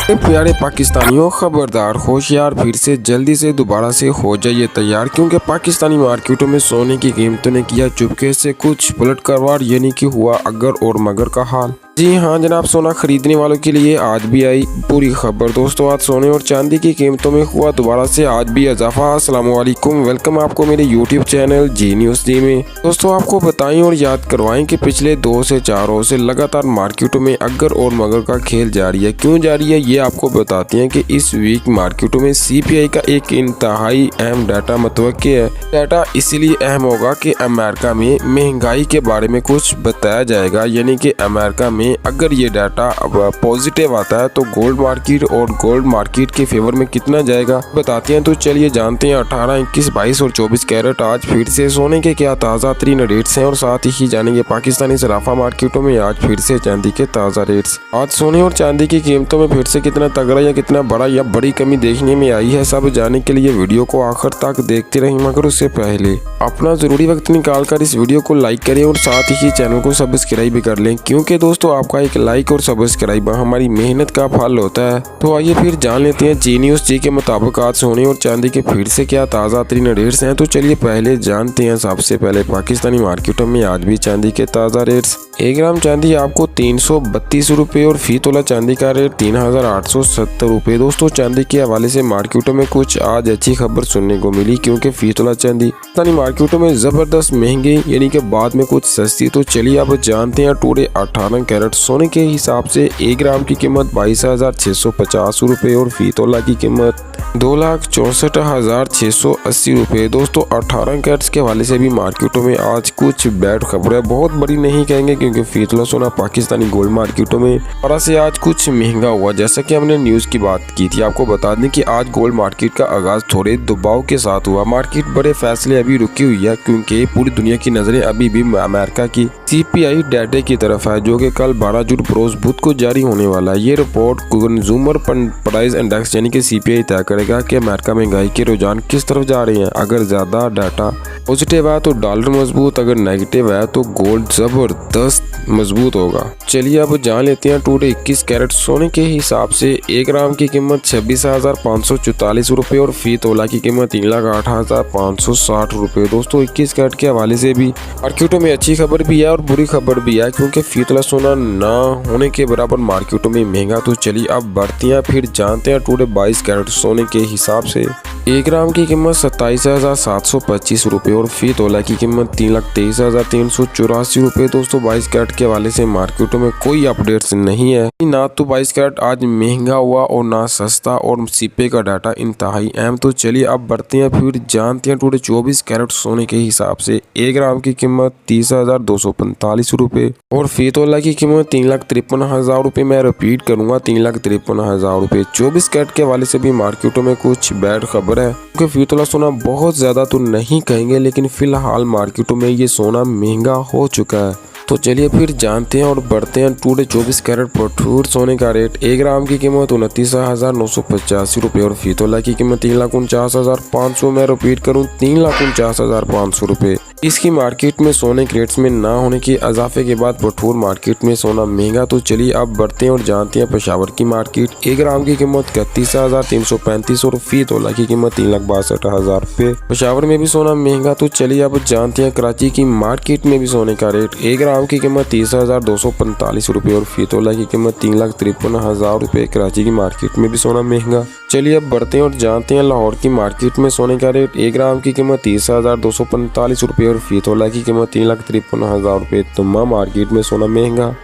प्यारे पाकिस्तानियों, खबरदार, होशियार, फिर से जल्दी से दोबारा से हो जाइए तैयार, क्योंकि पाकिस्तानी मार्केटों में सोने की कीमतों ने किया चुपके से कुछ पलट करवार, यानी कि हुआ अगर और मगर का हाल। जी हाँ जनाब, सोना खरीदने वालों के लिए आज भी आई पूरी खबर। दोस्तों, आज सोने और चांदी की कीमतों में हुआ दोबारा से आज भी इजाफा। अस्सलाम वालेकुम, वेलकम आपको मेरे यूट्यूब चैनल जी न्यूज़ डी में। दोस्तों, आपको बताएं और याद करवाएं कि पिछले 2 से 4 रोज से लगातार मार्केटों में अगर और मगर का खेल जारी है। क्यों जारी है ये आपको बताते हैं कि इस वीक मार्केटों में CPI का एक इंतहाई अहम डाटा मुतवक्की है। डाटा इसलिए अहम होगा कि अमेरिका में महंगाई के बारे में कुछ बताया जाएगा, यानी कि अमेरिका में अगर ये डाटा पॉजिटिव आता है तो गोल्ड मार्केट के फेवर में कितना जाएगा बताते हैं। तो चलिए जानते हैं 18, 21, 22 और 24 कैरेट आज फिर से सोने के क्या ताज़ा तरीन रेट्स हैं, और साथ ही जानेंगे पाकिस्तानी सराफा मार्केटों में आज फिर से चांदी के ताज़ा रेट्स। आज सोने और चांदी की कीमतों में फिर से कितना तगड़ा या कितना बड़ा या बड़ी कमी देखने में आई है, सब जानने के लिए वीडियो को आखिर तक देखते रहें। मगर उससे पहले अपना जरूरी वक्त निकाल कर इस वीडियो को लाइक करें और साथ ही चैनल को सब्सक्राइब भी कर लें, क्योंकि दोस्तों आपका एक लाइक और सब्सक्राइब हमारी मेहनत का फल होता है। तो आइए फिर जान लेते हैं जी न्यूज़ जी के मुताबिक आज सोने और चांदी के फिर से क्या ताज़ा तरीन रेट्स हैं। तो चलिए पहले जानते हैं सबसे पहले पाकिस्तानी मार्केटों में आज भी चांदी के ताज़ा रेट्स। 1 ग्राम चांदी आपको 332 रुपये और फी तोला चांदी का रेट 3870 रुपये। दोस्तों, चांदी के हवाले से मार्केटों में कुछ आज अच्छी खबर सुनने को मिली, क्योंकि फी तोला चांदी पाकिस्तानी मार्केटों में जबरदस्त महंगी, यानी कि बाद में कुछ सस्ती। तो चलिए अब जानते हैं टुडे 18 कैरेट सोने के हिसाब से 1 ग्राम की कीमत 22,650 रुपये और फी तोला की कीमत 2,64,680 रुपये। दोस्तों, 18 कैरेट्स के हवाले से भी मार्केटों में आज कुछ बैड खबर है, बहुत बड़ी नहीं कहेंगे, क्योंकि फी तोला सोना पाकिस्तानी गोल्ड मार्केटों में और से आज कुछ महंगा हुआ। जैसा कि हमने न्यूज़ की बात की थी, आपको बता दें कि आज गोल्ड मार्केट का आगाज थोड़े दबाव के साथ हुआ। मार्केट बड़े फैसले अभी रुकी हुई है, क्योंकि पूरी दुनिया की नजरें अभी भी अमेरिका की CPI डाटे की तरफ है, जो कि कल 12 जून बरोज बुध को जारी होने वाला है। ये रिपोर्ट कंज्यूमर प्राइस इंडेक्स यानी कि CPI तय करेगा कि अमेरिका महंगाई के रुझान किस तरफ जा रहे हैं। अगर ज्यादा डाटा पॉजिटिव है तो डॉलर मजबूत, अगर नेगेटिव है तो गोल्ड जबरदस्त मजबूत होगा। चलिए अब जान लेते हैं टुडे 21 कैरेट सोने के हिसाब से 1 ग्राम की कीमत 26,544 रुपये और फी तोला की कीमत 3,08,560 रुपये। दोस्तों, 21 कैरेट के हवाले से भी मार्केटों में अच्छी खबर भी है और बुरी खबर भी है, क्योंकि फी तोला सोना ना होने के बराबर मार्केटों में महंगा। तो चलिए अब बढ़ते हैं, फिर जानते हैं टुडे 22 कैरेट सोने के हिसाब से 1 ग्राम की कीमत 27,725 रुपये और फी तोला की कीमत 3,23,384 रुपये। दोस्तों, 22 कैरेट के हवाले से मार्केटों में कोई अपडेट्स नहीं है, ना तो 22 कैरेट आज महंगा हुआ और ना सस्ता, और CPI का डाटा इंतहाई अहम। तो चलिए अब बढ़ते हैं, फिर जानते हैं टुडे 24 कैरेट सोने के हिसाब से 1 ग्राम की कीमत 30,245 रुपये और फी तोला की कीमत 3,53,000 रुपये। मैं रिपीट करूंगा, 3,53,000 रुपये। 24 कैरेट के हवाले से भी मार्केटों में कुछ बैड खबर है, क्योंकि फी तोला सोना बहुत ज्यादा तो नहीं कहेंगे, लेकिन फिलहाल मार्केटों में ये सोना महंगा हो चुका है। तो चलिए फिर जानते हैं और बढ़ते हैं टुडे 24 कैरेट भरपूर सोने का रेट। 1 ग्राम की कीमत 29,985 रुपये और फी तोला की कीमत 3,49,500। मैं रिपीट करूं, 3,49,500 रुपये। इसकी मार्केट में सोने के रेट्स में ना होने के इजाफे के बाद भरपूर मार्केट में सोना महंगा। तो चलिए अब बढ़ते हैं और जानते हैं पेशावर की मार्केट। 1 ग्राम की कीमत 31,335 और फी तोला की कीमत 3,62,000 रुपये। पेशावर में भी सोना महंगा। तो चलिए अब जानते हैं कराची की मार्केट में भी सोने का रेट। 1 ग्राम की कीमत 30,245 रुपये और फी तोला की कीमत 3,53,000 रुपये। कराची की मार्केट में भी सोना महंगा। चलिए अब बढ़ते हैं और जानते हैं लाहौर की मार्केट में सोने का रेट। 1 ग्राम की कीमत 30,245 रुपये और फी तोला की कीमत 3,53,000 रुपये। तमाम मार्केट में सोना महंगा।